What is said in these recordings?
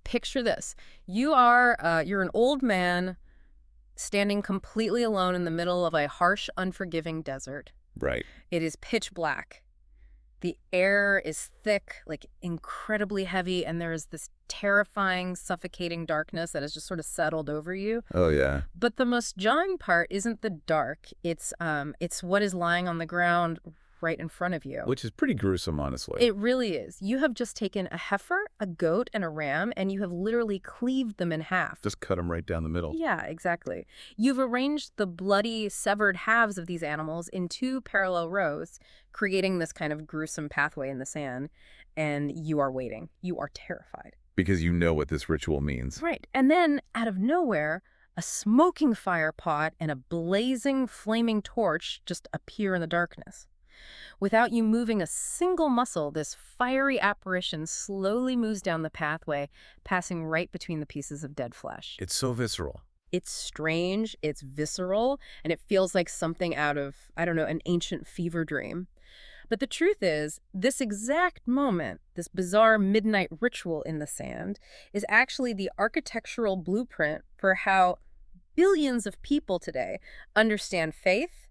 picture this. You're an old man standing completely alone in the middle of a harsh, unforgiving desert. Right. It is pitch black. The air is thick, like incredibly heavy, and there is this terrifying, suffocating darkness that has just sort of settled over you. Oh, yeah. But the most jarring part isn't the dark. It's what is lying on the ground right in front of you. Which is pretty gruesome, honestly. It really is. You have just taken a heifer, a goat, and a ram, and you have literally cleaved them in half. Just cut them right down the middle. Yeah, exactly. You've arranged the bloody, severed halves of these animals in two parallel rows, creating this kind of gruesome pathway in the sand, and you are waiting. You are terrified. Because you know what this ritual means. Right. And then, out of nowhere, a smoking fire pot and a blazing, flaming torch just appear in the darkness. Without you moving a single muscle, this fiery apparition slowly moves down the pathway, passing right between the pieces of dead flesh. It's so visceral. It's strange, it's visceral, and it feels like something out of, I don't know, an ancient fever dream. But the truth is, this exact moment, this bizarre midnight ritual in the sand, is actually the architectural blueprint for how billions of people today understand faith,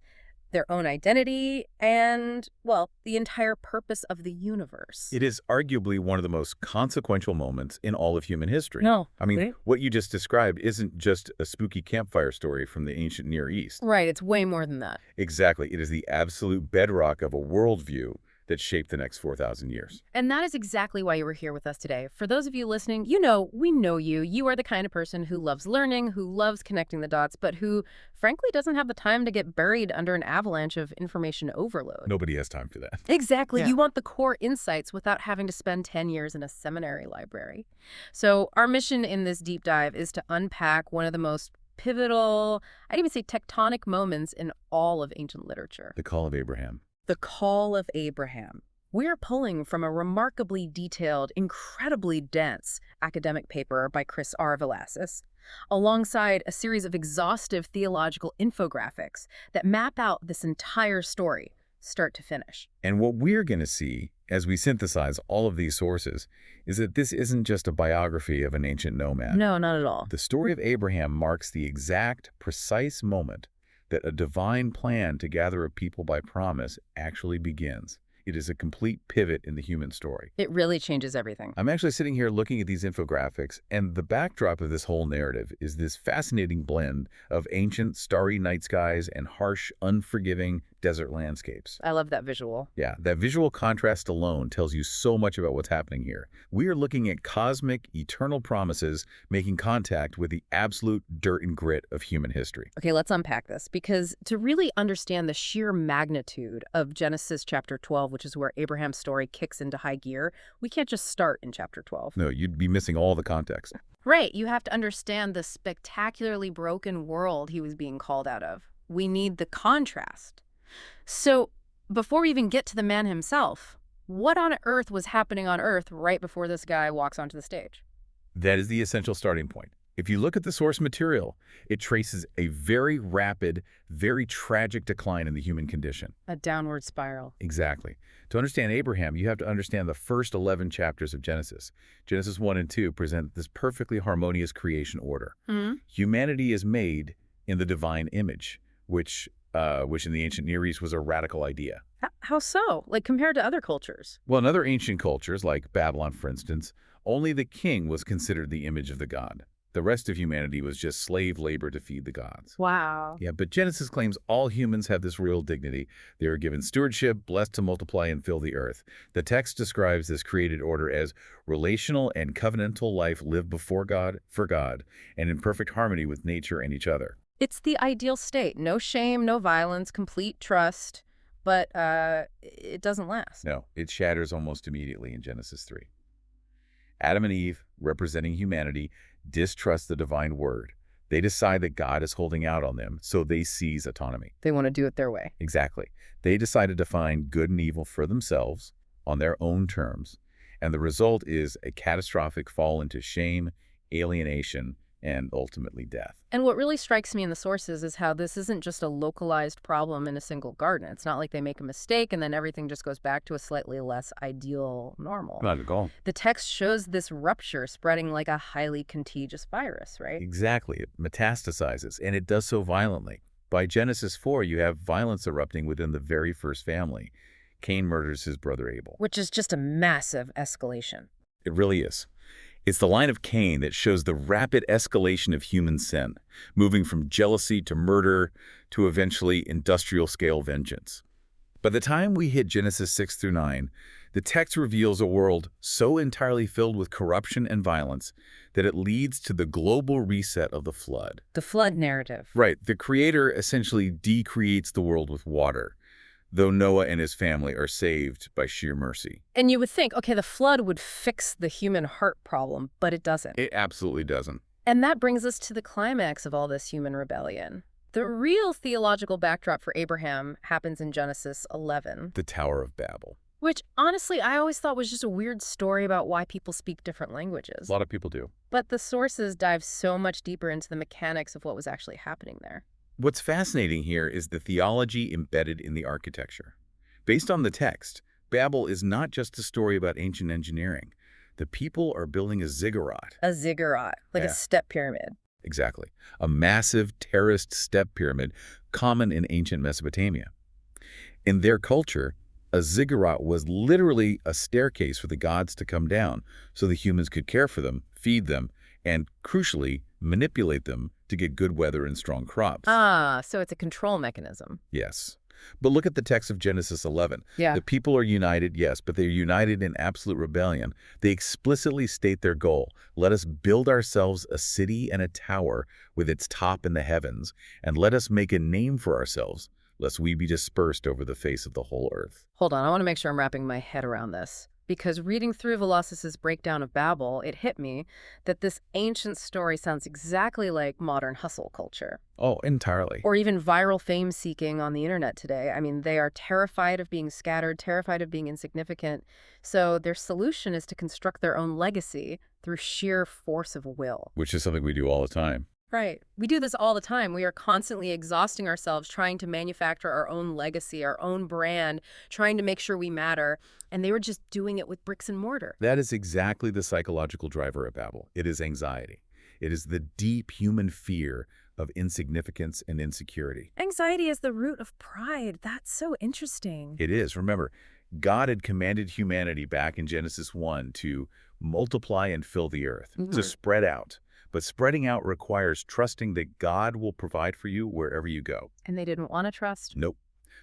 their own identity, and, well, the entire purpose of the universe. It is arguably one of the most consequential moments in all of human history. No. I mean, Right? what you just described isn't just a spooky campfire story from the ancient Near East. Right, it's way more than that. Exactly. It is the absolute bedrock of a worldview that shaped the next 4,000 years. And that is exactly why you were here with us today. For those of you listening, you know, we know you. You are the kind of person who loves learning, who loves connecting the dots, but who, frankly, doesn't have the time to get buried under an avalanche of information overload. Nobody has time for that. Exactly. Yeah. You want the core insights without having to spend 10 years in a seminary library. So our mission in this deep dive is to unpack one of the most pivotal, I'd even say tectonic moments in all of ancient literature. The Call of Abraham. The Call of Abraham. We're pulling from a remarkably detailed, incredibly dense academic paper by Chris R. Velasquez, alongside a series of exhaustive theological infographics that map out this entire story, start to finish. And what we're going to see as we synthesize all of these sources is that this isn't just a biography of an ancient nomad. No, not at all. The story of Abraham marks the exact, precise moment that a divine plan to gather a people by promise actually begins. It is a complete pivot in the human story. It really changes everything. I'm actually sitting here looking at these infographics, and the backdrop of this whole narrative is this fascinating blend of ancient, starry night skies and harsh, unforgiving desert landscapes. I love that visual. Yeah, that visual contrast alone tells you so much about what's happening here. We are looking at cosmic, eternal promises making contact with the absolute dirt and grit of human history. Okay, let's unpack this, because to really understand the sheer magnitude of Genesis chapter 12, which is where Abraham's story kicks into high gear, we can't just start in chapter 12. No, you'd be missing all the context. Right, you have to understand the spectacularly broken world he was being called out of. We need the contrast. So, before we even get to the man himself, what on earth was happening on Earth right before this guy walks onto the stage? That is the essential starting point. If you look at the source material, it traces a very rapid, very tragic decline in the human condition. A downward spiral. Exactly. To understand Abraham, you have to understand the first 11 chapters of Genesis. Genesis 1 and 2 present this perfectly harmonious creation order. Humanity is made in the divine image, which in the ancient Near East was a radical idea. How so? Like compared to other cultures? Well, in other ancient cultures, like Babylon, for instance, only the king was considered the image of the god. The rest of humanity was just slave labor to feed the gods. Wow. Yeah, but Genesis claims all humans have this real dignity. They are given stewardship, blessed to multiply and fill the earth. The text describes this created order as relational and covenantal life lived before God, for God, and in perfect harmony with nature and each other. It's the ideal state. No shame, no violence, complete trust. But it doesn't last. No, it shatters almost immediately in Genesis 3. Adam and Eve, representing humanity, distrust the divine word. They decide that God is holding out on them, so they seize autonomy. They want to do it their way. Exactly. They decide to define good and evil for themselves on their own terms, and the result is a catastrophic fall into shame, alienation, and ultimately death. And what really strikes me in the sources is how this isn't just a localized problem in a single garden. It's not like they make a mistake and then everything just goes back to a slightly less ideal normal. Not at all. The text shows this rupture spreading like a highly contagious virus, right? Exactly. It metastasizes, and it does so violently. By Genesis 4, you have violence erupting within the very first family. Cain murders his brother Abel. Which is just a massive escalation. It really is. It's the line of Cain that shows the rapid escalation of human sin, moving from jealousy to murder to eventually industrial-scale vengeance. By the time we hit Genesis 6 through 9, the text reveals a world so entirely filled with corruption and violence that it leads to the global reset of the flood. The flood narrative. Right. The Creator essentially decreates the world with water, though Noah and his family are saved by sheer mercy. And you would think, okay, the flood would fix the human heart problem, but it doesn't. It absolutely doesn't. And that brings us to the climax of all this human rebellion. The real theological backdrop for Abraham happens in Genesis 11. The Tower of Babel. Which, honestly, I always thought was just a weird story about why people speak different languages. A lot of people do. But the sources dive so much deeper into the mechanics of what was actually happening there. What's fascinating here is the theology embedded in the architecture. Based on the text, Babel is not just a story about ancient engineering. The people are building a ziggurat. A ziggurat, like a step pyramid. Exactly. A massive terraced step pyramid common in ancient Mesopotamia. In their culture, a ziggurat was literally a staircase for the gods to come down so the humans could care for them, feed them, and, crucially, manipulate them to get good weather and strong crops. Ah, so it's a control mechanism. Yes. But look at the text of Genesis 11. Yeah. The people are united, yes, but they're united in absolute rebellion. They explicitly state their goal. Let us build ourselves a city and a tower with its top in the heavens, and let us make a name for ourselves, lest we be dispersed over the face of the whole earth. Hold on, I want to make sure I'm wrapping my head around this. Because reading through Velazquez's breakdown of Babel, it hit me that this ancient story sounds exactly like modern hustle culture. Oh, entirely. Or even viral fame seeking on the internet today. I mean, they are terrified of being scattered, terrified of being insignificant. So their solution is to construct their own legacy through sheer force of will. Which is something we do all the time. Right. We do this all the time. We are constantly exhausting ourselves trying to manufacture our own legacy, our own brand, trying to make sure we matter. And they were just doing it with bricks and mortar. That is exactly the psychological driver of Babel. It is anxiety. It is the deep human fear of insignificance and insecurity. Anxiety is the root of pride. That's so interesting. It is. Remember, God had commanded humanity back in Genesis 1 to multiply and fill the earth, to spread out. But spreading out requires trusting that God will provide for you wherever you go. And they didn't want to trust? Nope.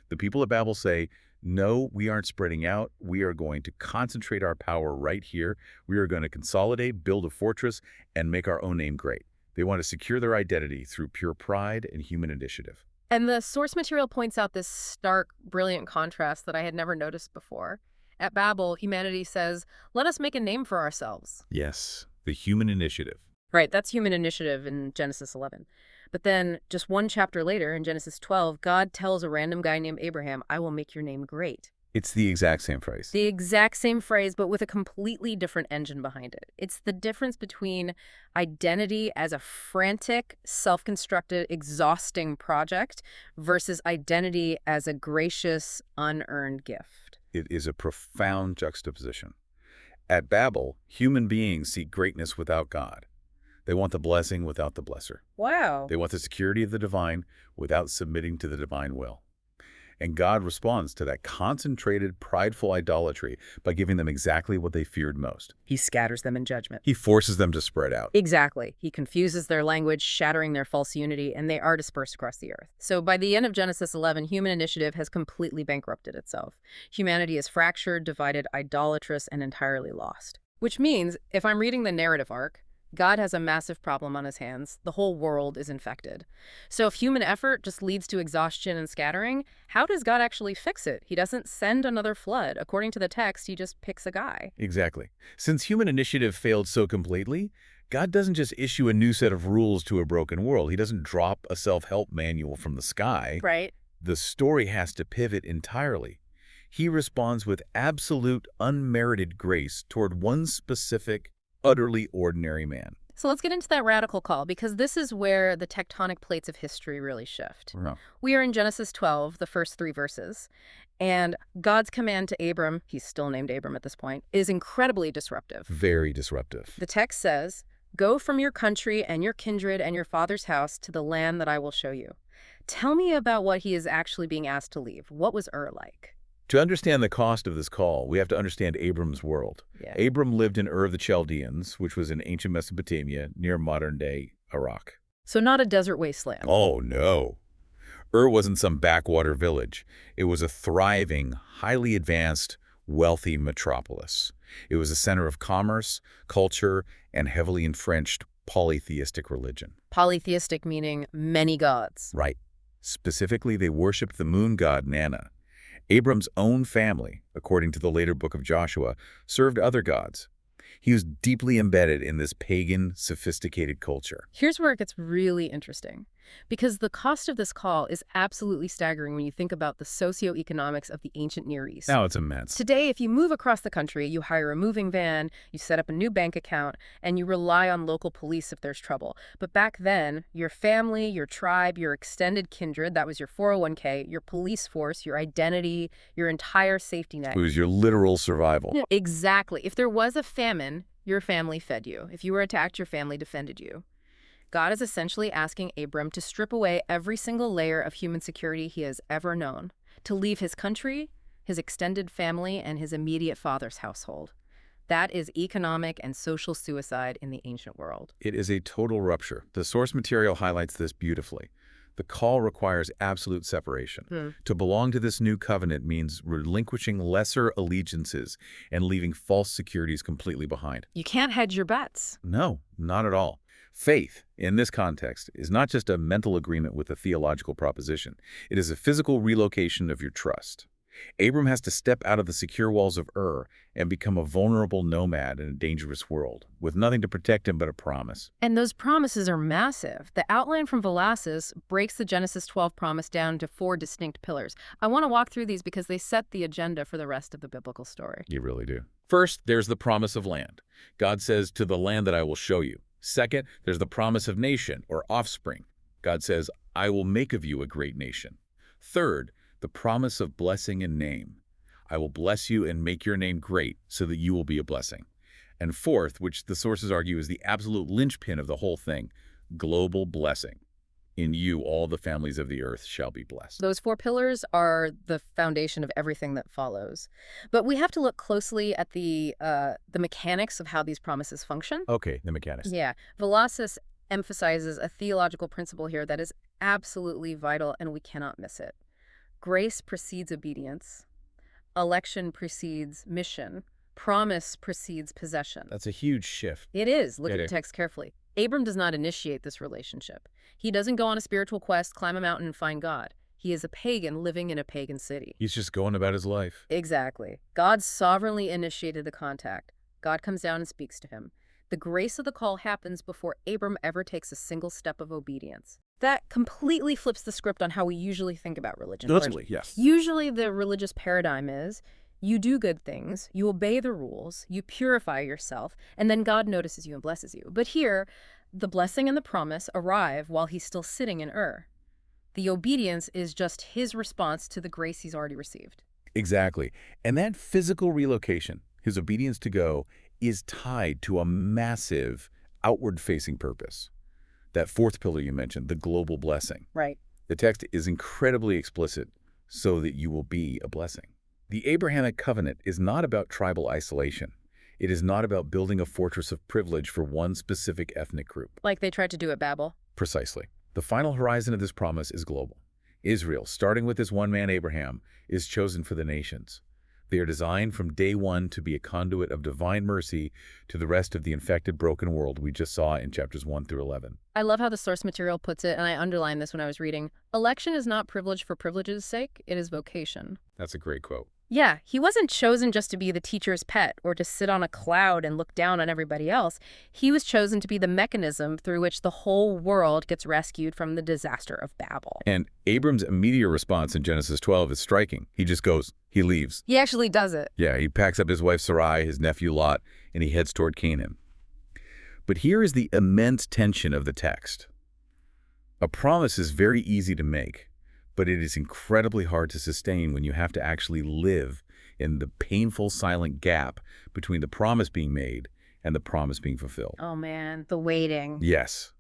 The people of Babel say, no, we aren't spreading out. We are going to concentrate our power right here. We are going to consolidate, build a fortress, and make our own name great. They want to secure their identity through pure pride and human initiative. And the source material points out this stark, brilliant contrast that I had never noticed before. At Babel, humanity says, let us make a name for ourselves. Yes, the human initiative. Right, that's human initiative in Genesis 11. But then, just one chapter later, in Genesis 12, God tells a random guy named Abraham, I will make your name great. It's the exact same phrase. The exact same phrase, but with a completely different engine behind it. It's the difference between identity as a frantic, self-constructed, exhausting project versus identity as a gracious, unearned gift. It is a profound juxtaposition. At Babel, human beings seek greatness without God. They want the blessing without the blesser. Wow. They want the security of the divine without submitting to the divine will. And God responds to that concentrated, prideful idolatry by giving them exactly what they feared most. He scatters them in judgment. He forces them to spread out. Exactly. He confuses their language, shattering their false unity, and they are dispersed across the earth. So by the end of Genesis 11, human initiative has completely bankrupted itself. Humanity is fractured, divided, idolatrous, and entirely lost. Which means, if I'm reading the narrative arc, God has a massive problem on his hands. The whole world is infected. So if human effort just leads to exhaustion and scattering, how does God actually fix it? He doesn't send another flood. According to the text, he just picks a guy. Exactly. Since human initiative failed so completely, God doesn't just issue a new set of rules to a broken world. He doesn't drop a self-help manual from the sky. Right. The story has to pivot entirely. He responds with absolute unmerited grace toward one specific, utterly ordinary man. So let's get into that radical call, because this is where the tectonic plates of history really shift. Yeah. We are in Genesis 12, the first 3 verses, and God's command to Abram, he's still named Abram at this point, is incredibly disruptive. Very disruptive. The text says, "Go from your country and your kindred and your father's house to the land that I will show you." Tell me about what he is actually being asked to leave. What was Ur like? To understand the cost of this call, we have to understand Abram's world. Yeah. Abram lived in Ur of the Chaldeans, which was in ancient Mesopotamia near modern-day Iraq. So not a desert wasteland. Oh, no. Ur wasn't some backwater village. It was a thriving, highly advanced, wealthy metropolis. It was a center of commerce, culture, and heavily entrenched polytheistic religion. Polytheistic meaning many gods. Right. Specifically, they worshipped the moon god Nana. Abram's own family, according to the later book of Joshua, served other gods. He was deeply embedded in this pagan, sophisticated culture. Here's where it gets really interesting, because the cost of this call is absolutely staggering when you think about the socioeconomics of the ancient Near East. Now it's immense. Today, if you move across the country, you hire a moving van, you set up a new bank account, and you rely on local police if there's trouble. But back then, your family, your tribe, your extended kindred, that was your 401k, your police force, your identity, your entire safety net. It was your literal survival. Yeah, exactly. If there was a famine, your family fed you. If you were attacked, your family defended you. God is essentially asking Abram to strip away every single layer of human security he has ever known, to leave his country, his extended family, and his immediate father's household. That is economic and social suicide in the ancient world. It is a total rupture. The source material highlights this beautifully. The call requires absolute separation. To belong to this new covenant means relinquishing lesser allegiances and leaving false securities completely behind. You can't hedge your bets. No, not at all. Faith, in this context, is not just a mental agreement with a theological proposition. It is a physical relocation of your trust. Abram has to step out of the secure walls of Ur and become a vulnerable nomad in a dangerous world, with nothing to protect him but a promise. And those promises are massive. The outline from Velasquez breaks the Genesis 12 promise down into 4 distinct pillars. I want to walk through these because they set the agenda for the rest of the biblical story. You really do. First, there's the promise of land. God says, "To the land that I will show you." Second, there's the promise of nation or offspring. God says, "I will make of you a great nation." Third, the promise of blessing and name. "I will bless you and make your name great so that you will be a blessing." And fourth, which the sources argue is the absolute linchpin of the whole thing, global blessing. "In you all the families of the earth shall be blessed." Those 4 pillars are the foundation of everything that follows. But we have to look closely at the mechanics of how these promises function. Okay, the mechanics. Yeah. Velasquez emphasizes a theological principle here that is absolutely vital, and we cannot miss it. Grace precedes obedience. Election precedes mission. Promise precedes possession. That's a huge shift. It is. Look Yeah, at the yeah. text carefully. Abram does not initiate this relationship. He doesn't go on a spiritual quest, climb a mountain, and find God. He is a pagan living in a pagan city. He's just going about his life. Exactly. God sovereignly initiated the contact. God comes down and speaks to him. The grace of the call happens before Abram ever takes a single step of obedience. That completely flips the script on how we usually think about religion. Literally, yes. Usually the religious paradigm is, you do good things, you obey the rules, you purify yourself, and then God notices you and blesses you. But here, the blessing and the promise arrive while he's still sitting in Ur. The obedience is just his response to the grace he's already received. Exactly. And that physical relocation, his obedience to go, is tied to a massive outward-facing purpose. That 4th pillar you mentioned, the global blessing. Right. The text is incredibly explicit, "so that you will be a blessing." The Abrahamic covenant is not about tribal isolation. It is not about building a fortress of privilege for one specific ethnic group. Like they tried to do at Babel. Precisely. The final horizon of this promise is global. Israel, starting with this one man Abraham, is chosen for the nations. They are designed from day one to be a conduit of divine mercy to the rest of the infected, broken world we just saw in chapters 1 through 11. I love how the source material puts it, and I underlined this when I was reading. Election is not privilege for privilege's sake, it is vocation. That's a great quote. Yeah, he wasn't chosen just to be the teacher's pet or to sit on a cloud and look down on everybody else. He was chosen to be the mechanism through which the whole world gets rescued from the disaster of Babel. And Abram's immediate response in Genesis 12 is striking. He just goes, he leaves. He actually does it. Yeah, he packs up his wife Sarai, his nephew Lot, and he heads toward Canaan. But here is the immense tension of the text. A promise is very easy to make, but it is incredibly hard to sustain when you have to actually live in the painful silent gap between the promise being made and the promise being fulfilled. Oh man, the waiting. Yes.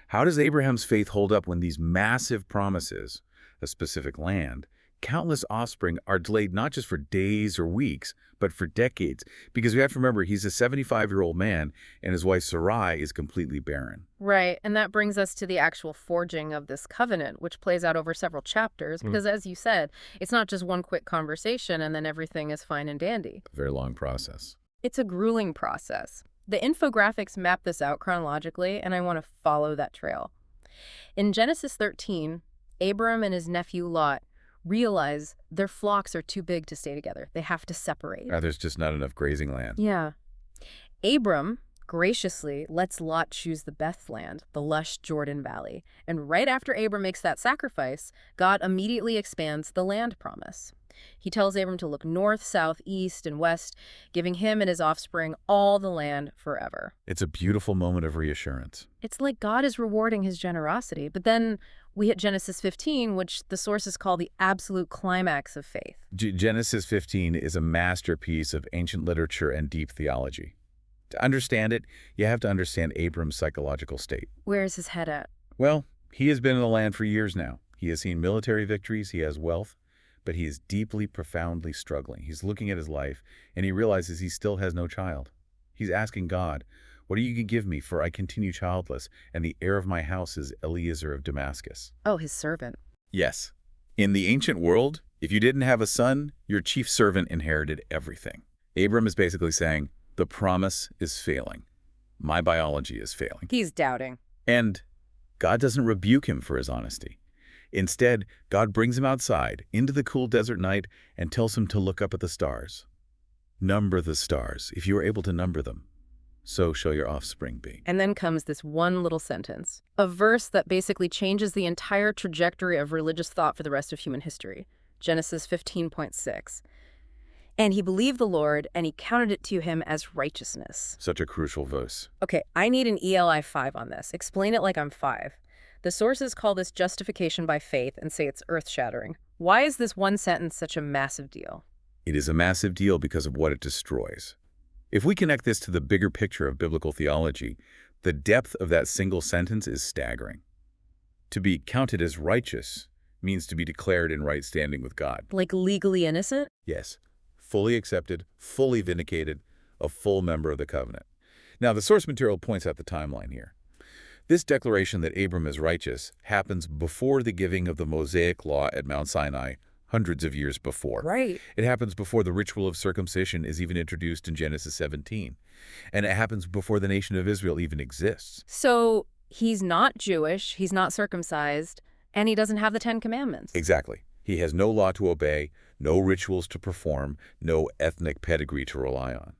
How does Abraham's faith hold up when these massive promises, a specific land, countless offspring, are delayed not just for days or weeks, but for decades? Because we have to remember, he's a 75-year-old man, and his wife Sarai is completely barren. Right, and that brings us to the actual forging of this covenant, which plays out over several chapters, because as you said, it's not just one quick conversation and then everything is fine and dandy. A very long process. It's a grueling process. The infographics map this out chronologically, and I want to follow that trail. In Genesis 13, Abram and his nephew Lot realize their flocks are too big to stay together. They have to separate. There's just not enough grazing land. Yeah. Abram graciously lets Lot choose the best land, the lush Jordan Valley. And right after Abram makes that sacrifice, God immediately expands the land promise. He tells Abram to look north, south, east, and west, giving him and his offspring all the land forever. It's a beautiful moment of reassurance. It's like God is rewarding his generosity. But then we hit Genesis 15, which the sources call the absolute climax of faith. Genesis 15 is a masterpiece of ancient literature and deep theology. To understand it, you have to understand Abram's psychological state. Where is his head at? Well, he has been in the land for years now. He has seen military victories, he has wealth, but he is deeply, profoundly struggling. He's looking at his life, and he realizes he still has no child. He's asking God, what are you going to give me, for I continue childless, and the heir of my house is Eliezer of Damascus? Oh, his servant. Yes. In the ancient world, if you didn't have a son, your chief servant inherited everything. Abram is basically saying, the promise is failing. My biology is failing. He's doubting. And God doesn't rebuke him for his honesty. Instead, God brings him outside into the cool desert night and tells him to look up at the stars. Number the stars. If you are able to number them, so shall your offspring be. And then comes this one little sentence, a verse that basically changes the entire trajectory of religious thought for the rest of human history. Genesis 15.6. And he believed the Lord, and he counted it to him as righteousness. Such a crucial verse. Okay, I need an ELI 5 on this. Explain it like I'm 5. The sources call this justification by faith and say it's earth-shattering. Why is this one sentence such a massive deal? It is a massive deal because of what it destroys. If we connect this to the bigger picture of biblical theology, the depth of that single sentence is staggering. To be counted as righteous means to be declared in right standing with God. Like legally innocent? Yes, fully accepted, fully vindicated, a full member of the covenant. Now, the source material points out the timeline here. This declaration that Abram is righteous happens before the giving of the Mosaic law at Mount Sinai, hundreds of years before. Right. It happens before the ritual of circumcision is even introduced in Genesis 17. And it happens before the nation of Israel even exists. So he's not Jewish, he's not circumcised, and he doesn't have the 10 Commandments. Exactly. He has no law to obey, no rituals to perform, no ethnic pedigree to rely on.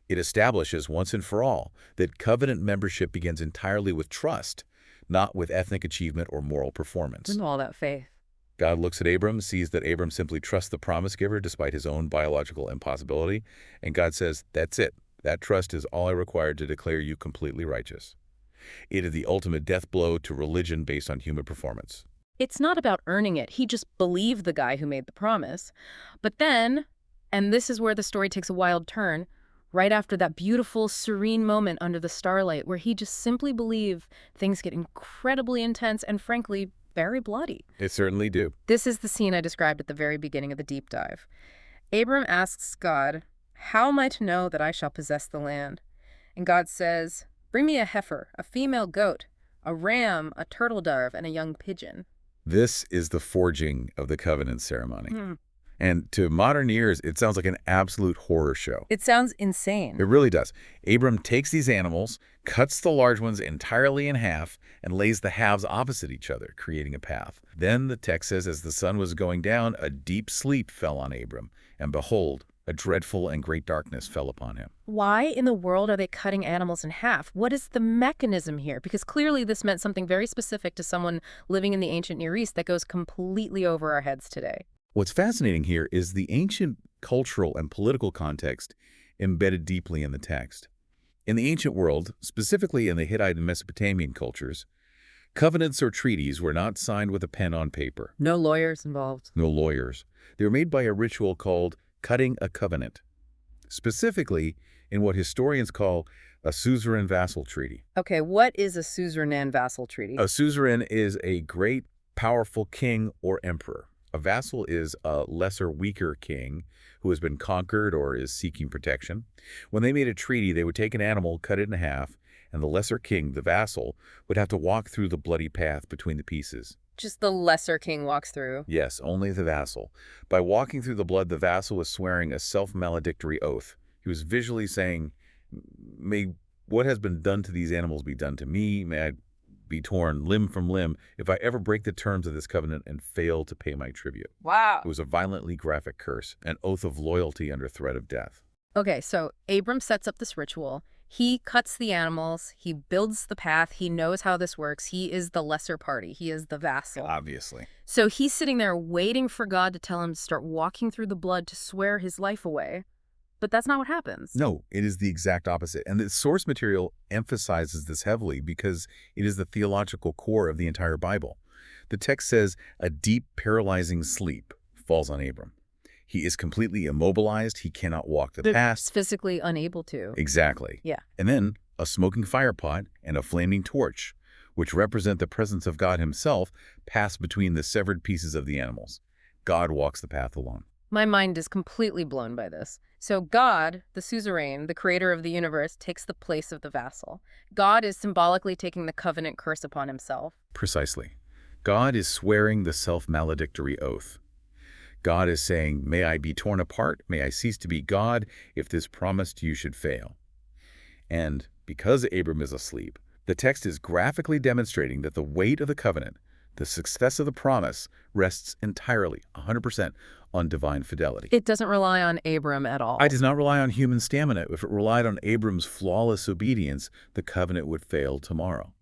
It establishes once and for all that covenant membership begins entirely with trust, not with ethnic achievement or moral performance. And all that faith. God looks at Abram, sees that Abram simply trusts the promise giver despite his own biological impossibility, and God says, that's it. That trust is all I require to declare you completely righteous. It is the ultimate death blow to religion based on human performance. It's not about earning it. He just believed the guy who made the promise. But then, and this is where the story takes a wild turn, right after that beautiful, serene moment under the starlight where he just simply believed, things get incredibly intense and, frankly, very bloody. They certainly do. This is the scene I described at the very beginning of the deep dive. Abram asks God, how am I to know that I shall possess the land? And God says, bring me a heifer, a female goat, a ram, a turtle dove, and a young pigeon. This is the forging of the covenant ceremony. And to modern ears, it sounds like an absolute horror show. It sounds insane. It really does. Abram takes these animals, cuts the large ones entirely in half, and lays the halves opposite each other, creating a path. Then the text says, as the sun was going down, a deep sleep fell on Abram, and behold, a dreadful and great darkness fell upon him. Why in the world are they cutting animals in half? What is the mechanism here? Because clearly this meant something very specific to someone living in the ancient Near East that goes completely over our heads today. What's fascinating here is the ancient cultural and political context embedded deeply in the text. In the ancient world, specifically in the Hittite and Mesopotamian cultures, covenants or treaties were not signed with a pen on paper. No lawyers involved. No lawyers. They were made by a ritual called cutting a covenant, specifically in what historians call a suzerain-vassal treaty. Okay, what is a suzerain-vassal treaty? A suzerain is a great, powerful king or emperor. A vassal is a lesser, weaker king who has been conquered or is seeking protection. When they made a treaty, they would take an animal, cut it in half, and the lesser king, the vassal, would have to walk through the bloody path between the pieces. Just the lesser king walks through. Yes, only the vassal. By walking through the blood, the vassal was swearing a self-maledictory oath. He was visually saying, may what has been done to these animals be done to me. May I be torn limb from limb if I ever break the terms of this covenant and fail to pay my tribute. Wow. It was a violently graphic curse, an oath of loyalty under threat of death. Okay, so Abram sets up this ritual. He cuts the animals. He builds the path. He knows how this works. He is the lesser party. He is the vassal. Obviously. So he's sitting there waiting for God to tell him to start walking through the blood to swear his life away. But that's not what happens. No, it is the exact opposite. And the source material emphasizes this heavily because it is the theological core of the entire Bible. The text says, a deep, paralyzing sleep falls on Abram. He is completely immobilized. He cannot walk the path. He's physically unable to. Exactly. Yeah. And then a smoking firepot and a flaming torch, which represent the presence of God himself, pass between the severed pieces of the animals. God walks the path alone. My mind is completely blown by this. So God, the suzerain, the creator of the universe, takes the place of the vassal. God is symbolically taking the covenant curse upon himself. Precisely. God is swearing the self-maledictory oath. God is saying, may I be torn apart, may I cease to be God if this promise to you should fail. And because Abram is asleep, the text is graphically demonstrating that the weight of the covenant, the success of the promise, rests entirely, 100%, on divine fidelity. It doesn't rely on Abram at all. It does not rely on human stamina. If it relied on Abram's flawless obedience, the covenant would fail tomorrow.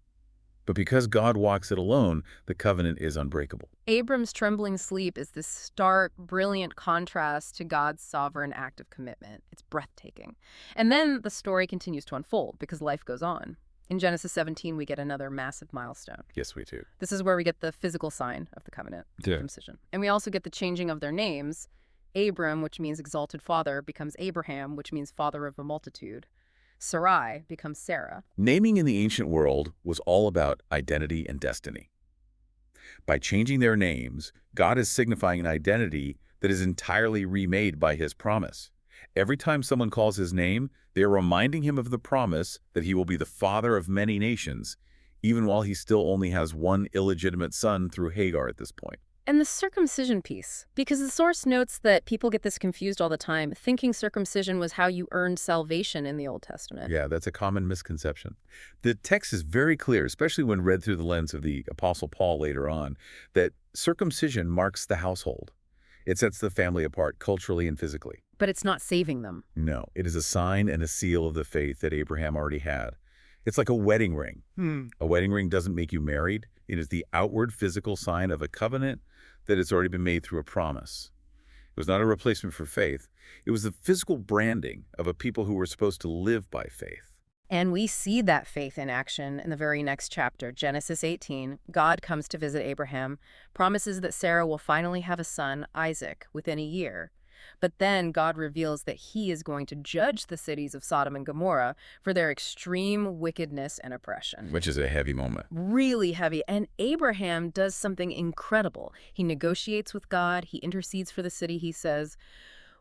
But because God walks it alone, the covenant is unbreakable. Abram's trembling sleep is this stark, brilliant contrast to God's sovereign act of commitment. It's breathtaking. And then the story continues to unfold because life goes on. In Genesis 17, we get another massive milestone. Yes, we do. This is where we get the physical sign of the covenant, circumcision. And we also get the changing of their names. Abram, which means exalted father, becomes Abraham, which means father of a multitude. Sarai becomes Sarah. Naming in the ancient world was all about identity and destiny. By changing their names, God is signifying an identity that is entirely remade by his promise. Every time someone calls his name, they are reminding him of the promise that he will be the father of many nations, even while he still only has one illegitimate son through Hagar at this point. And the circumcision piece, because the source notes that people get this confused all the time, thinking circumcision was how you earned salvation in the Old Testament. Yeah, that's a common misconception. The text is very clear, especially when read through the lens of the Apostle Paul later on, that circumcision marks the household. It sets the family apart culturally and physically. But it's not saving them. No, it is a sign and a seal of the faith that Abraham already had. It's like a wedding ring. A wedding ring doesn't make you married. It is the outward physical sign of a covenant that has already been made through a promise. It was not a replacement for faith. It was the physical branding of a people who were supposed to live by faith. And we see that faith in action in the very next chapter, Genesis 18. God comes to visit Abraham, promises that Sarah will finally have a son, Isaac, within a year. But then God reveals that he is going to judge the cities of Sodom and Gomorrah for their extreme wickedness and oppression. Which is a heavy moment. Really heavy. And Abraham does something incredible. He negotiates with God. He intercedes for the city. He says,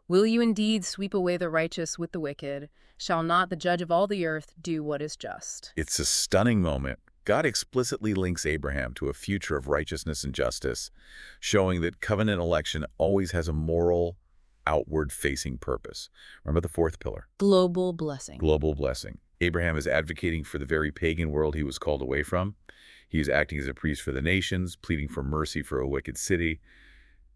"Will you indeed sweep away the righteous with the wicked? Shall not the judge of all the earth do what is just?" It's a stunning moment. God explicitly links Abraham to a future of righteousness and justice, showing that covenant election always has a moral, outward-facing purpose. Remember the fourth pillar? Global blessing. Global blessing. Abraham is advocating for the very pagan world he was called away from. He is acting as a priest for the nations, pleading for mercy for a wicked city.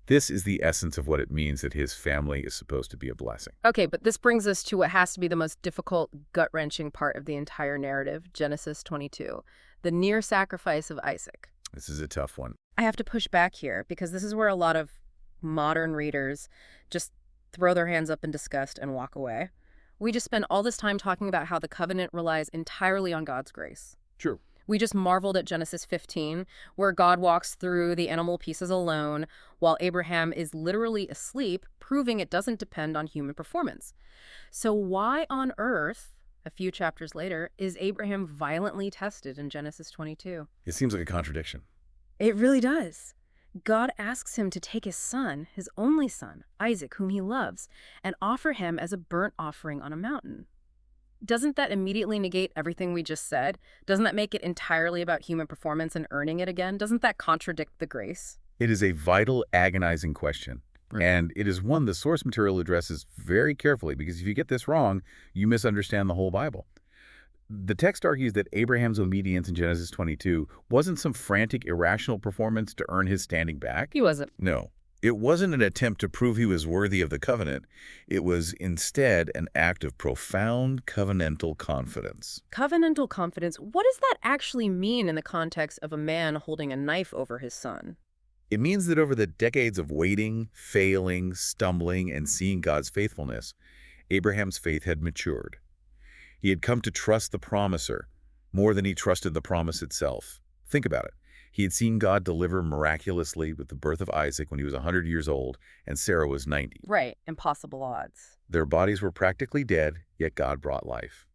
This is the essence of what it means that his family is supposed to be a blessing. Okay, but this brings us to what has to be the most difficult, gut-wrenching part of the entire narrative, Genesis 22, the near sacrifice of Isaac. This is a tough one. I have to push back here because this is where a lot of modern readers just throw their hands up in disgust and walk away. We just spend all this time talking about how the covenant relies entirely on God's grace. True. We just marveled at Genesis 15, where God walks through the animal pieces alone, while Abraham is literally asleep, proving it doesn't depend on human performance. So why on earth, a few chapters later, is Abraham violently tested in Genesis 22? It seems like a contradiction. It really does. God asks him to take his son, his only son, Isaac, whom he loves, and offer him as a burnt offering on a mountain. Doesn't that immediately negate everything we just said? Doesn't that make it entirely about human performance and earning it again? Doesn't that contradict the grace? It is a vital, agonizing question. Right. And it is one the source material addresses very carefully, because if you get this wrong, you misunderstand the whole Bible. The text argues that Abraham's obedience in Genesis 22 wasn't some frantic, irrational performance to earn his standing back. He wasn't. No. It wasn't an attempt to prove he was worthy of the covenant. It was instead an act of profound covenantal confidence. Covenantal confidence, what does that actually mean in the context of a man holding a knife over his son? It means that over the decades of waiting, failing, stumbling, and seeing God's faithfulness, Abraham's faith had matured. He had come to trust the promiser more than he trusted the promise itself. Think about it. He had seen God deliver miraculously with the birth of Isaac when he was 100 years old and Sarah was 90. Right, impossible odds. Their bodies were practically dead, yet God brought life.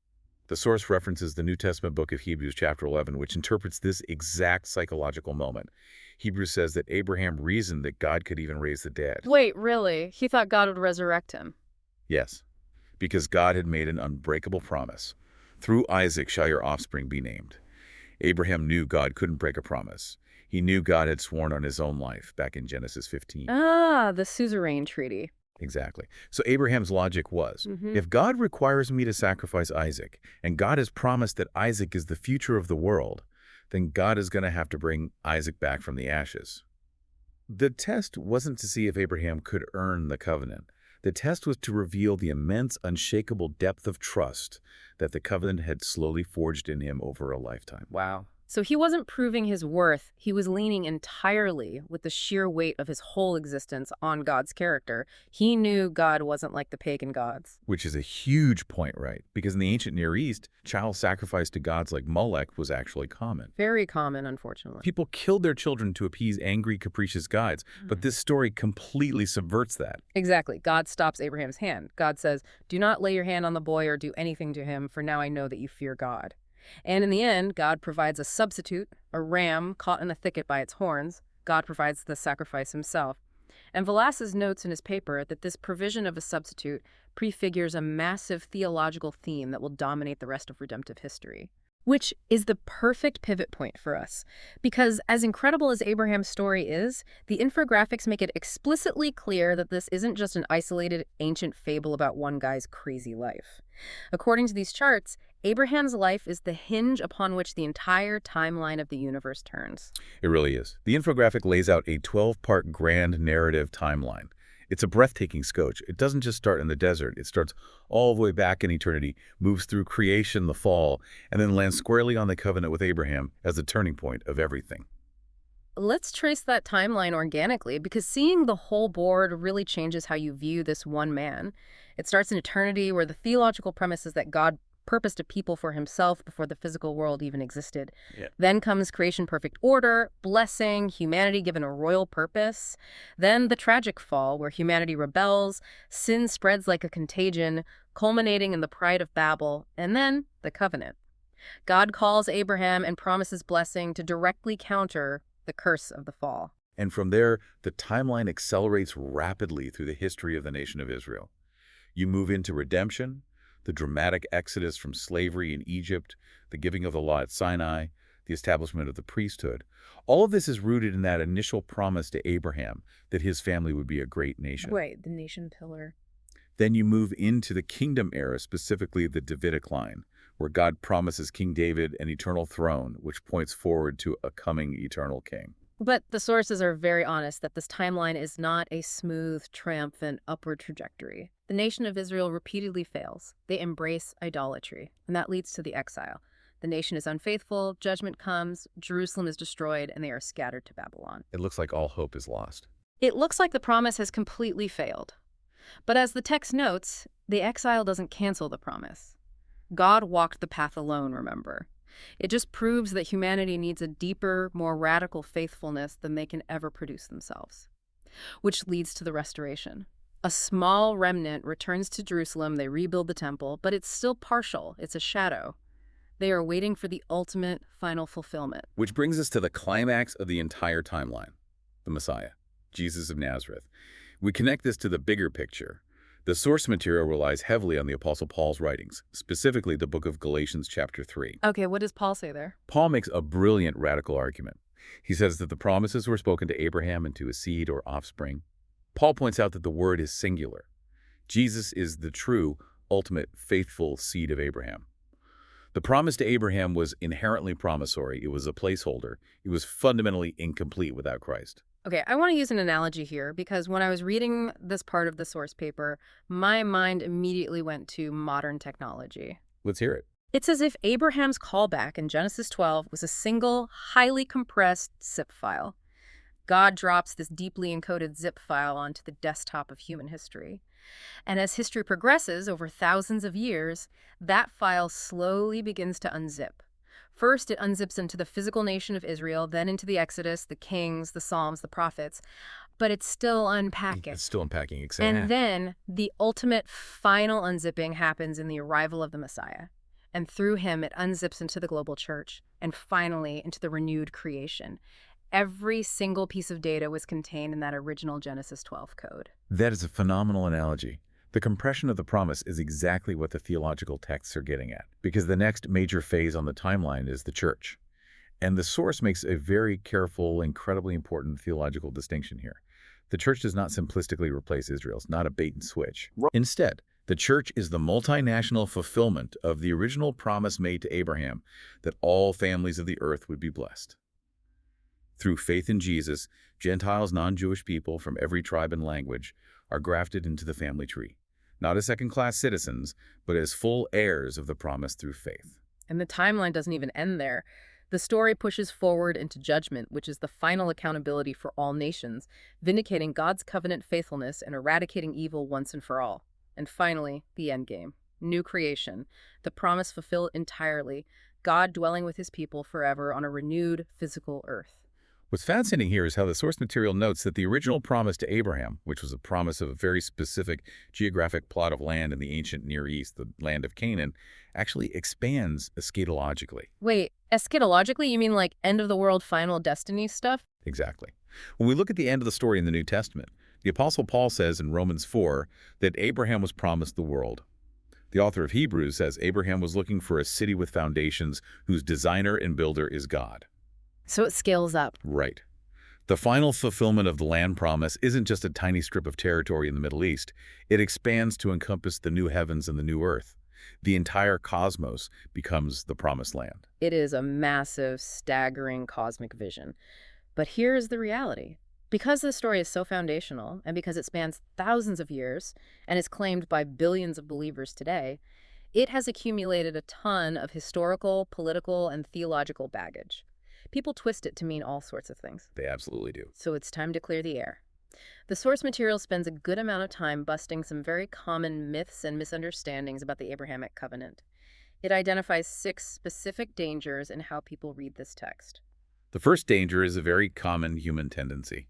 The source references the New Testament book of Hebrews chapter 11, which interprets this exact psychological moment. Hebrews says that Abraham reasoned that God could even raise the dead. Wait, really? He thought God would resurrect him? Yes, because God had made an unbreakable promise. Through Isaac shall your offspring be named. Abraham knew God couldn't break a promise. He knew God had sworn on his own life back in Genesis 15. Ah, the suzerain treaty. Exactly. So Abraham's logic was, if God requires me to sacrifice Isaac, and God has promised that Isaac is the future of the world, then God is going to have to bring Isaac back from the ashes. The test wasn't to see if Abraham could earn the covenant. The test was to reveal the immense, unshakable depth of trust that the covenant had slowly forged in him over a lifetime. Wow. So he wasn't proving his worth. He was leaning entirely with the sheer weight of his whole existence on God's character. He knew God wasn't like the pagan gods. Which is a huge point, right? Because in the ancient Near East, child sacrifice to gods like Molech was actually common. Very common, unfortunately. People killed their children to appease angry, capricious gods, but this story completely subverts that. Exactly. God stops Abraham's hand. God says, "Do not lay your hand on the boy or do anything to him, for now I know that you fear God." And in the end, God provides a substitute, a ram caught in a thicket by its horns. God provides the sacrifice himself. And Velasquez notes in his paper that this provision of a substitute prefigures a massive theological theme that will dominate the rest of redemptive history. Which is the perfect pivot point for us. Because as incredible as Abraham's story is, the infographics make it explicitly clear that this isn't just an isolated ancient fable about one guy's crazy life. According to these charts, Abraham's life is the hinge upon which the entire timeline of the universe turns. It really is. The infographic lays out a 12-part grand narrative timeline. It's a breathtaking sketch. It doesn't just start in the desert. It starts all the way back in eternity, moves through creation, the fall, and then lands squarely on the covenant with Abraham as the turning point of everything. Let's trace that timeline organically, because seeing the whole board really changes how you view this one man. It starts in eternity, where the theological premise is that God purposed a people for himself before the physical world even existed. Yeah. Then comes creation perfect order, blessing, humanity given a royal purpose. Then the tragic fall, where humanity rebels, sin spreads like a contagion, culminating in the pride of Babel, and then the covenant. God calls Abraham and promises blessing to directly counter the curse of the fall. And from there, the timeline accelerates rapidly through the history of the nation of Israel. You move into redemption, the dramatic exodus from slavery in Egypt, the giving of the law at Sinai, the establishment of the priesthood. All of this is rooted in that initial promise to Abraham that his family would be a great nation. Right, the nation pillar. Then you move into the kingdom era, specifically the Davidic line, where God promises King David an eternal throne, which points forward to a coming eternal king. But the sources are very honest that this timeline is not a smooth, triumphant, upward trajectory. The nation of Israel repeatedly fails. They embrace idolatry, and that leads to the exile. The nation is unfaithful, judgment comes, Jerusalem is destroyed, and they are scattered to Babylon. It looks like all hope is lost. It looks like the promise has completely failed. But as the text notes, the exile doesn't cancel the promise. God walked the path alone, remember. It just proves that humanity needs a deeper, more radical faithfulness than they can ever produce themselves. Which leads to the restoration. A small remnant returns to Jerusalem, they rebuild the temple, but it's still partial, it's a shadow. They are waiting for the ultimate, final fulfillment. Which brings us to the climax of the entire timeline, the Messiah, Jesus of Nazareth. We connect this to the bigger picture. The source material relies heavily on the Apostle Paul's writings, specifically the book of Galatians chapter 3. Okay, what does Paul say there? Paul makes a brilliant radical argument. He says that the promises were spoken to Abraham and to his seed or offspring. Paul points out that the word is singular. Jesus is the true, ultimate, faithful seed of Abraham. The promise to Abraham was inherently promissory. It was a placeholder. It was fundamentally incomplete without Christ. Okay, I want to use an analogy here because when I was reading this part of the source paper, my mind immediately went to modern technology. Let's hear it. It's as if Abraham's callback in Genesis 12 was a single, highly compressed zip file. God drops this deeply encoded zip file onto the desktop of human history. And as history progresses over thousands of years, that file slowly begins to unzip. First, it unzips into the physical nation of Israel, then into the Exodus, the Kings, the Psalms, the Prophets. But it's still unpacking. It's still unpacking, exactly. And then the ultimate final unzipping happens in the arrival of the Messiah. And through him, it unzips into the global church, and finally into the renewed creation. Every single piece of data was contained in that original Genesis 12 code. That is a phenomenal analogy. The compression of the promise is exactly what the theological texts are getting at, because the next major phase on the timeline is the church. And the source makes a very careful, incredibly important theological distinction here. The church does not simplistically replace Israel. It's not a bait and switch. Instead, the church is the multinational fulfillment of the original promise made to Abraham that all families of the earth would be blessed. Through faith in Jesus, Gentiles, non-Jewish people from every tribe and language are grafted into the family tree, not as second-class citizens, but as full heirs of the promise through faith. And the timeline doesn't even end there. The story pushes forward into judgment, which is the final accountability for all nations, vindicating God's covenant faithfulness and eradicating evil once and for all. And finally, the endgame. New creation. The promise fulfilled entirely. God dwelling with his people forever on a renewed physical earth. What's fascinating here is how the source material notes that the original promise to Abraham, which was a promise of a very specific geographic plot of land in the ancient Near East, the land of Canaan, actually expands eschatologically. Wait, eschatologically, you mean like end-of-the-world final destiny stuff? Exactly. When we look at the end of the story in the New Testament, the Apostle Paul says in Romans 4 that Abraham was promised the world. The author of Hebrews says Abraham was looking for a city with foundations whose designer and builder is God. So it scales up. Right. The final fulfillment of the land promise isn't just a tiny strip of territory in the Middle East. It expands to encompass the new heavens and the new earth. The entire cosmos becomes the promised land. It is a massive, staggering cosmic vision. But here's the reality. Because this story is so foundational, and because it spans thousands of years, and is claimed by billions of believers today, it has accumulated a ton of historical, political, and theological baggage. People twist it to mean all sorts of things. They absolutely do. So it's time to clear the air. The source material spends a good amount of time busting some very common myths and misunderstandings about the Abrahamic covenant. It identifies 6 specific dangers in how people read this text. The first danger is a very common human tendency,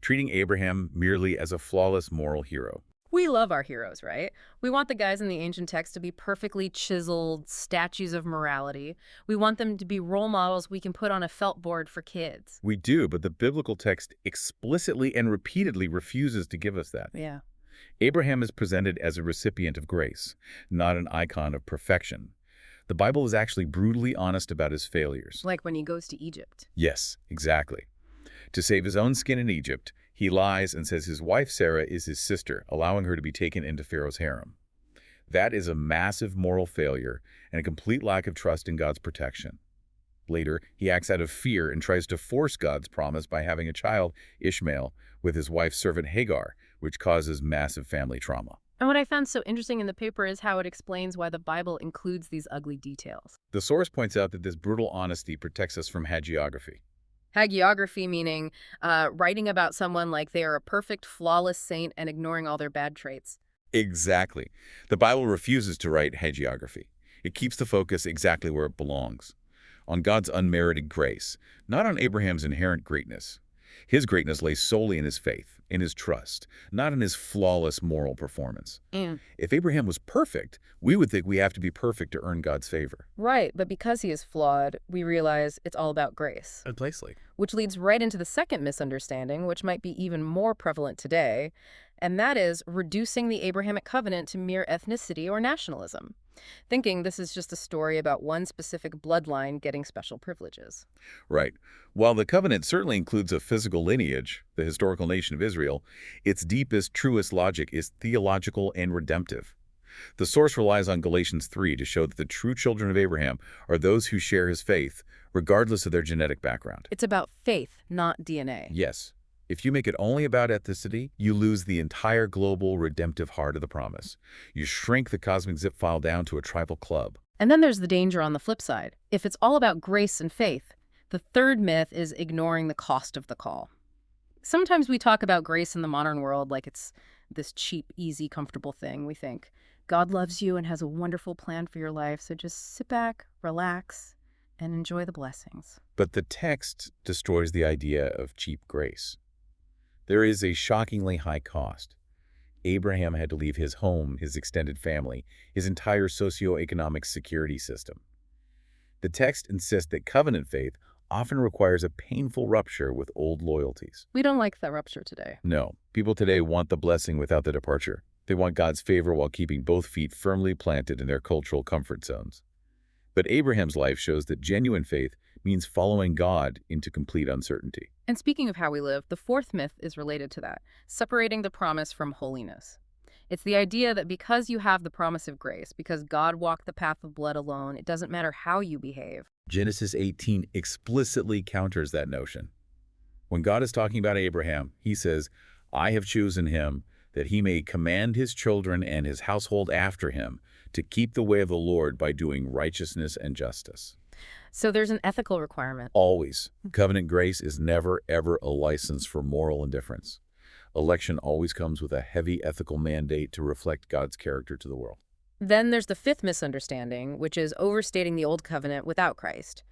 treating Abraham merely as a flawless moral hero. We love our heroes, right? We want the guys in the ancient text to be perfectly chiseled statues of morality. We want them to be role models we can put on a felt board for kids. We do, but the biblical text explicitly and repeatedly refuses to give us that. Yeah. Abraham is presented as a recipient of grace, not an icon of perfection. The Bible is actually brutally honest about his failures. Like when he goes to Egypt. Yes, exactly. To save his own skin in Egypt, he lies and says his wife Sarah is his sister, allowing her to be taken into Pharaoh's harem. That is a massive moral failure and a complete lack of trust in God's protection. Later, he acts out of fear and tries to force God's promise by having a child, Ishmael, with his wife's servant Hagar, which causes massive family trauma. And what I found so interesting in the paper is how it explains why the Bible includes these ugly details. The source points out that this brutal honesty protects us from hagiography. Hagiography meaning writing about someone like they are a perfect, flawless saint and ignoring all their bad traits. Exactly. The Bible refuses to write hagiography. It keeps the focus exactly where it belongs, on God's unmerited grace, not on Abraham's inherent greatness. His greatness lay solely in his faith, in his trust, not in his flawless moral performance. If Abraham was perfect, we would think we have to be perfect to earn God's favor. Right, but because he is flawed, we realize it's all about grace. Precisely. Which leads right into the second misunderstanding, which might be even more prevalent today, and that is reducing the Abrahamic covenant to mere ethnicity or nationalism, thinking this is just a story about one specific bloodline getting special privileges. Right. While the covenant certainly includes a physical lineage, the historical nation of Israel, its deepest, truest logic is theological and redemptive. The source relies on Galatians 3 to show that the true children of Abraham are those who share his faith, regardless of their genetic background. It's about faith, not DNA. Yes. If you make it only about ethnicity, you lose the entire global redemptive heart of the promise. You shrink the cosmic zip file down to a tribal club. And then there's the danger on the flip side. If it's all about grace and faith, the third myth is ignoring the cost of the call. Sometimes we talk about grace in the modern world like it's this cheap, easy, comfortable thing. We think, God loves you and has a wonderful plan for your life, so just sit back, relax, and enjoy the blessings. But the text destroys the idea of cheap grace. There is a shockingly high cost. Abraham had to leave his home, his extended family, his entire socioeconomic security system. The text insists that covenant faith often requires a painful rupture with old loyalties. We don't like that rupture today. No, people today want the blessing without the departure. They want God's favor while keeping both feet firmly planted in their cultural comfort zones. But Abraham's life shows that genuine faith means following God into complete uncertainty. And speaking of how we live, the fourth myth is related to that, separating the promise from holiness. It's the idea that because you have the promise of grace, because God walked the path of blood alone, it doesn't matter how you behave. Genesis 18 explicitly counters that notion. When God is talking about Abraham, he says, I have chosen him that he may command his children and his household after him to keep the way of the Lord by doing righteousness and justice. So there's an ethical requirement. Always. Covenant grace is never, ever a license for moral indifference. Election always comes with a heavy ethical mandate to reflect God's character to the world. Then there's the fifth misunderstanding, which is overstating the Old Covenant without Christ,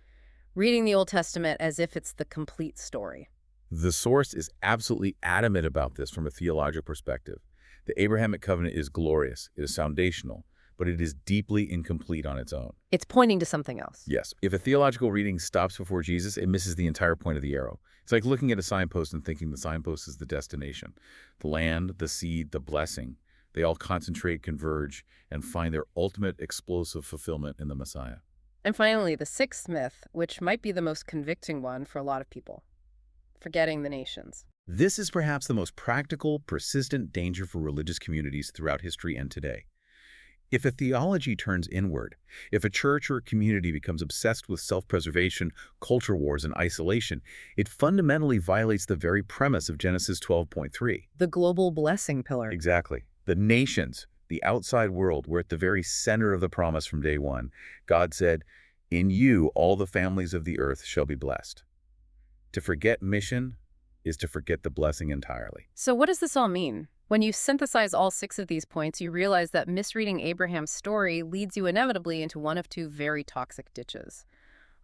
reading the Old Testament as if it's the complete story. The source is absolutely adamant about this from a theological perspective. The Abrahamic covenant is glorious, it is foundational, but it is deeply incomplete on its own. It's pointing to something else. Yes. If a theological reading stops before Jesus, it misses the entire point of the arrow. It's like looking at a signpost and thinking the signpost is the destination. The land, the seed, the blessing, they all concentrate, converge, and find their ultimate explosive fulfillment in the Messiah. And finally, the sixth myth, which might be the most convicting one for a lot of people, forgetting the nations. This is perhaps the most practical, persistent danger for religious communities throughout history and today. If a theology turns inward, if a church or a community becomes obsessed with self-preservation, culture wars, and isolation, it fundamentally violates the very premise of Genesis 12.3. The global blessing pillar. Exactly. The nations, the outside world, were at the very center of the promise from day one. God said, "In you all the families of the earth shall be blessed." To forget mission is to forget the blessing entirely. So what does this all mean? When you synthesize all six of these points, you realize that misreading Abraham's story leads you inevitably into one of two very toxic ditches.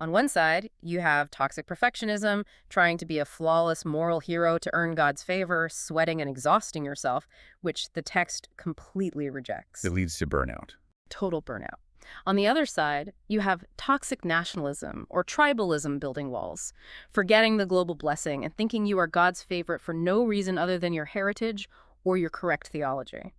On one side, you have toxic perfectionism, trying to be a flawless moral hero to earn God's favor, sweating and exhausting yourself, which the text completely rejects. It leads to burnout. Total burnout. On the other side, you have toxic nationalism or tribalism building walls, forgetting the global blessing and thinking you are God's favorite for no reason other than your heritage or your correct theology.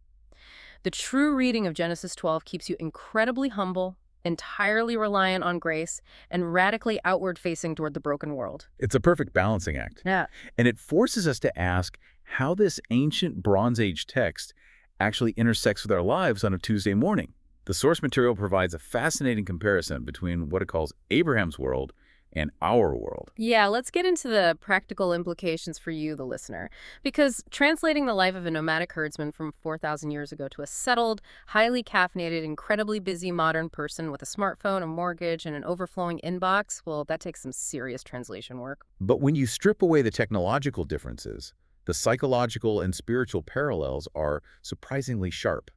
The true reading of Genesis 12 keeps you incredibly humble, entirely reliant on grace, and radically outward-facing toward the broken world. It's a perfect balancing act. Yeah. And it forces us to ask how this ancient Bronze Age text actually intersects with our lives on a Tuesday morning. The source material provides a fascinating comparison between what it calls Abraham's world and our world. Yeah, let's get into the practical implications for you, the listener. Because translating the life of a nomadic herdsman from 4,000 years ago to a settled, highly caffeinated, incredibly busy modern person with a smartphone, a mortgage, and an overflowing inbox, well, that takes some serious translation work. But when you strip away the technological differences, the psychological and spiritual parallels are surprisingly sharp.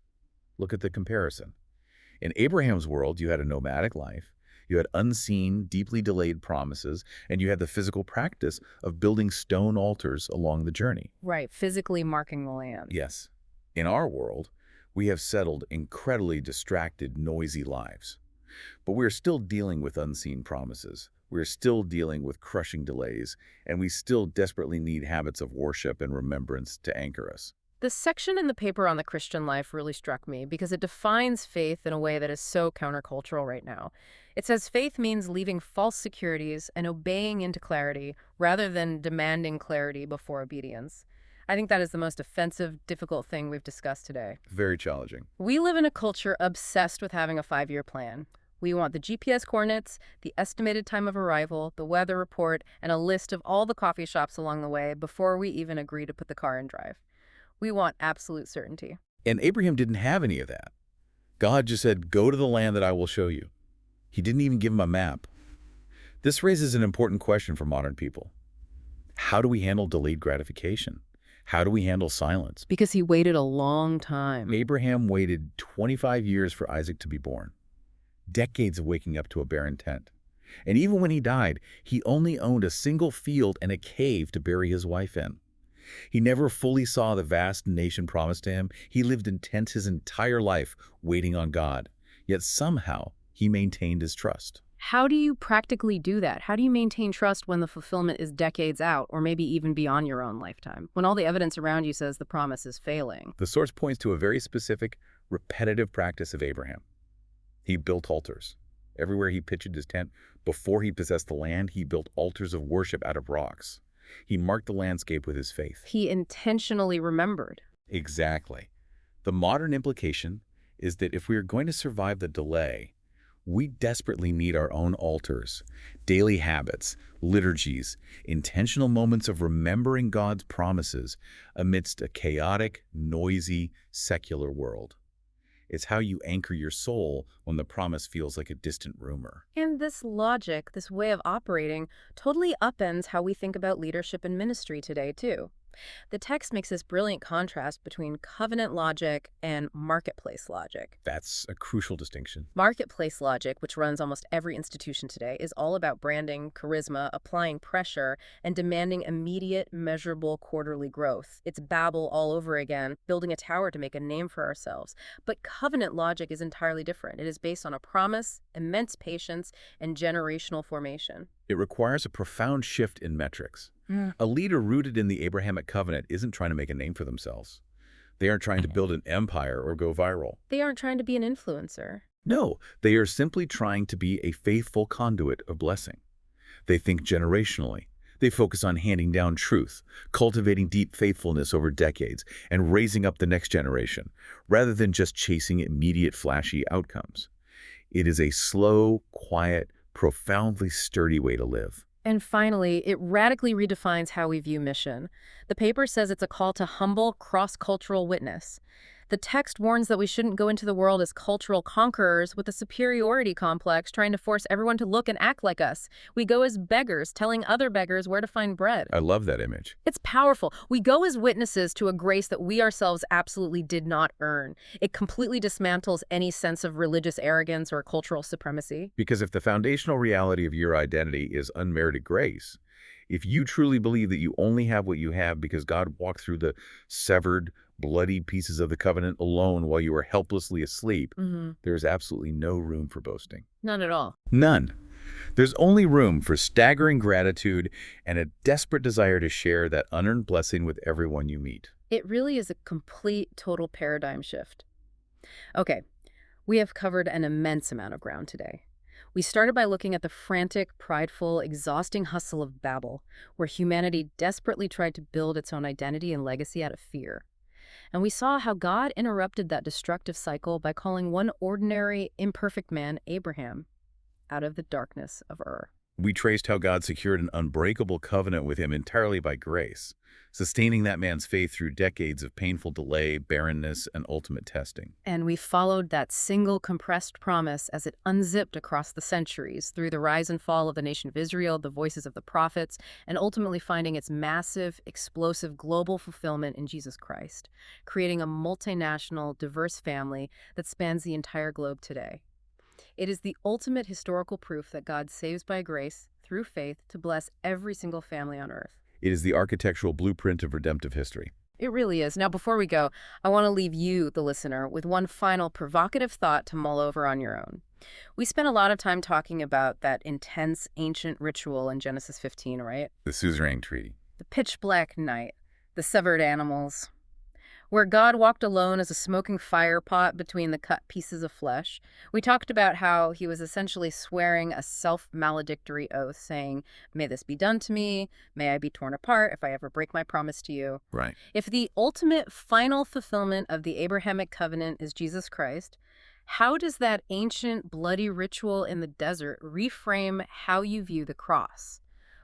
Look at the comparison. In Abraham's world, you had a nomadic life, you had unseen, deeply delayed promises, and you had the physical practice of building stone altars along the journey. Right, physically marking the land. Yes, in our world, we have settled incredibly distracted, noisy lives. But we're still dealing with unseen promises. We're still dealing with crushing delays, and we still desperately need habits of worship and remembrance to anchor us. The section in the paper on the Christian life really struck me because it defines faith in a way that is so countercultural right now. It says faith means leaving false securities and obeying into clarity rather than demanding clarity before obedience. I think that is the most offensive, difficult thing we've discussed today. Very challenging. We live in a culture obsessed with having a 5-year plan. We want the GPS coordinates, the estimated time of arrival, the weather report, and a list of all the coffee shops along the way before we even agree to put the car in drive. We want absolute certainty. And Abraham didn't have any of that. God just said, go to the land that I will show you. He didn't even give him a map. This raises an important question for modern people. How do we handle delayed gratification? How do we handle silence? Because he waited a long time. Abraham waited 25 years for Isaac to be born. Decades of waking up to a barren tent. And even when he died, he only owned a single field and a cave to bury his wife in. He never fully saw the vast nation promised to him. He lived in tents his entire life, waiting on God. Yet somehow, he maintained his trust. How do you practically do that? How do you maintain trust when the fulfillment is decades out, or maybe even beyond your own lifetime, when all the evidence around you says the promise is failing? The source points to a very specific, repetitive practice of Abraham. He built altars. Everywhere he pitched his tent, before he possessed the land, he built altars of worship out of rocks. He marked the landscape with his faith. He intentionally remembered. Exactly. The modern implication is that if we are going to survive the delay, we desperately need our own altars, daily habits, liturgies, intentional moments of remembering God's promises amidst a chaotic, noisy, secular world. It's how you anchor your soul when the promise feels like a distant rumor. And this logic, this way of operating, totally upends how we think about leadership and ministry today, too. The text makes this brilliant contrast between covenant logic and marketplace logic. That's a crucial distinction. Marketplace logic, which runs almost every institution today, is all about branding, charisma, applying pressure, and demanding immediate, measurable quarterly growth. It's Babel all over again, building a tower to make a name for ourselves. But covenant logic is entirely different. It is based on a promise, immense patience, and generational formation. It requires a profound shift in metrics. A leader rooted in the Abrahamic covenant isn't trying to make a name for themselves. They aren't trying to build an empire or go viral. They aren't trying to be an influencer. No, they are simply trying to be a faithful conduit of blessing. They think generationally. They focus on handing down truth, cultivating deep faithfulness over decades, and raising up the next generation, rather than just chasing immediate flashy outcomes. It is a slow, quiet, profoundly sturdy way to live. And finally, it radically redefines how we view mission. The paper says it's a call to humble, cross-cultural witness. The text warns that we shouldn't go into the world as cultural conquerors with a superiority complex trying to force everyone to look and act like us. We go as beggars, telling other beggars where to find bread. I love that image. It's powerful. We go as witnesses to a grace that we ourselves absolutely did not earn. It completely dismantles any sense of religious arrogance or cultural supremacy. Because if the foundational reality of your identity is unmerited grace, if you truly believe that you only have what you have because God walked through the severed, bloody pieces of the covenant alone while you were helplessly asleep, there's absolutely no room for boasting. None at all. None. There's only room for staggering gratitude and a desperate desire to share that unearned blessing with everyone you meet. It really is a complete, total paradigm shift. Okay, we have covered an immense amount of ground today. We started by looking at the frantic, prideful, exhausting hustle of Babel, where humanity desperately tried to build its own identity and legacy out of fear. And we saw how God interrupted that destructive cycle by calling one ordinary, imperfect man, Abraham, out of the darkness of Ur. We traced how God secured an unbreakable covenant with him entirely by grace, sustaining that man's faith through decades of painful delay, barrenness, and ultimate testing. And we followed that single compressed promise as it unzipped across the centuries through the rise and fall of the nation of Israel, the voices of the prophets, and ultimately finding its massive, explosive global fulfillment in Jesus Christ, creating a multinational, diverse family that spans the entire globe today. It is the ultimate historical proof that God saves by grace, through faith, to bless every single family on earth. It is the architectural blueprint of redemptive history. It really is. Now, before we go, I want to leave you, the listener, with one final provocative thought to mull over on your own. We spent a lot of time talking about that intense ancient ritual in Genesis 15, right? The Suzerain Treaty. The pitch black night, the severed animals, where God walked alone as a smoking fire pot between the cut pieces of flesh. We talked about how he was essentially swearing a self-maledictory oath, saying, "May this be done to me, may I be torn apart if I ever break my promise to you." Right. If the ultimate final fulfillment of the Abrahamic covenant is Jesus Christ, how does that ancient bloody ritual in the desert reframe how you view the cross?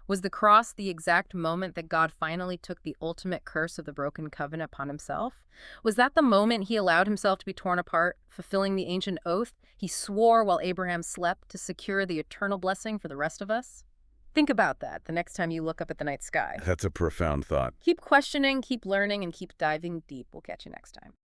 Was the cross the exact moment that God finally took the ultimate curse of the broken covenant upon himself? Was that the moment he allowed himself to be torn apart, fulfilling the ancient oath he swore while Abraham slept to secure the eternal blessing for the rest of us? Think about that the next time you look up at the night sky. That's a profound thought. Keep questioning, keep learning, and keep diving deep. We'll catch you next time.